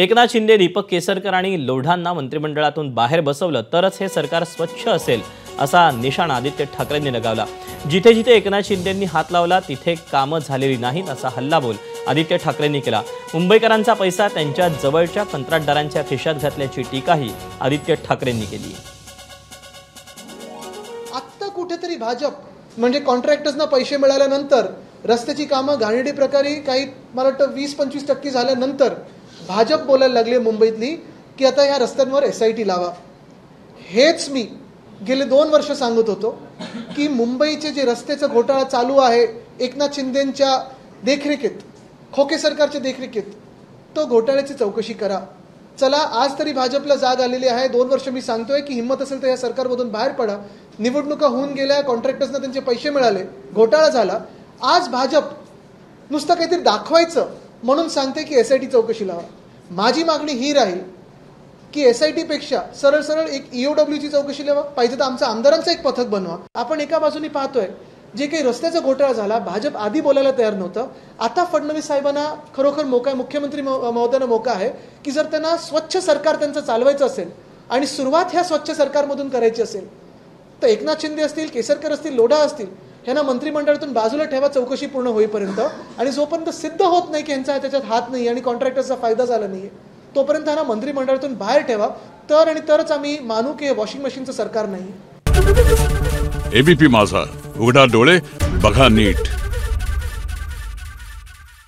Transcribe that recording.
एकनाथ शिंदे, दीपक केसरकर आणि लोढांना मंत्रिमंडळातून बाहेर बसवलं तरच हे सरकार स्वच्छ असेल असा निशाणा आदित्य ठाकरेंनी लगावला। जिथे जिथे एकनाथ शिंदेंनी हात लावला तिथे कामं झालेली नाहीत असा हल्लाबोल आदित्य ठाकरेंनी केला। मुंबईकरांचा पैसा त्यांच्या जवळच्या कंत्राटदारांच्या खिशात घातल्याची टीकाही आदित्य ठाकरेंनी केली। आता कुठेतरी भाजप म्हणजे कॉन्ट्रॅक्टर्सना पैसे मिळाल्यानंतर रस्त्याची कामं घाणेरडी प्रकारे काही मला वाटतं 20-25% झाल्यानंतर भाजप बोलायला लागले मुंबईतली की आता ह्या रस्त्यांवर SIT लावा। हेच मी गेले 2 वर्ष सांगत होतो की मुंबईचे जे रस्त्याचा घोटाळा चालू आहे एकनाथ शिंदेंच्या देखरेखीत, खोके सरकारच्या देखरेखीत, तो घोटाळ्याची चौकशी करा। चला आज तरी भाजपला जाग आलेली आहे। 2 वर्ष मी सांगतोय की हिम्मत असेल तर या सरकारमधून बाहेर पडा। निवडणुका होऊन गेल्या, कॉन्ट्रॅक्टर्सना त्यांचे पैसे मिळाले, घोटाळा झाला। आज भाजप नुसतं काहीतरी दाखवायचं म्हणून सांगते की SIT चौकशी लावा। माझी मागणी ही राहील की SIT पेक्षा सरळ सरळ एक EOWची चौकशी लावा, पाहिजे तर आमच्या आमदारांचं एक पथक बनवा। आपण एका बाजूने पाहतोय जे काही रस्त्याचा घोटाळा झाला, भाजप आधी बोलायला तयार नव्हतं, आता फडणवीस साहेबांना खरोखर मोका, मुख्यमंत्री महोदयांना मोका आहे की जर त्यांना स्वच्छ सरकार त्यांचं चालवायचं असेल आणि सुरुवात ह्या स्वच्छ सरकारमधून करायची असेल तर एकनाथ शिंदे असतील, केसरकर असतील, लोढा असतील, ह्यांना मंत्रिमंडळातून बाजूला ठेवा चौकशी पूर्ण होईपर्यंत। आणि जोपर्यंत सिद्ध होत नाही की यांचा त्याच्यात हात नाही आणि कॉन्ट्रॅक्टरचा फायदा झाला नाही तोपर्यंत ह्यांना मंत्रिमंडळातून बाहेर ठेवा, तर आणि तरच आम्ही मानू की वॉशिंग मशीनचं सरकार नाही। ABP माझा, उघडा डोळे बघा नीट।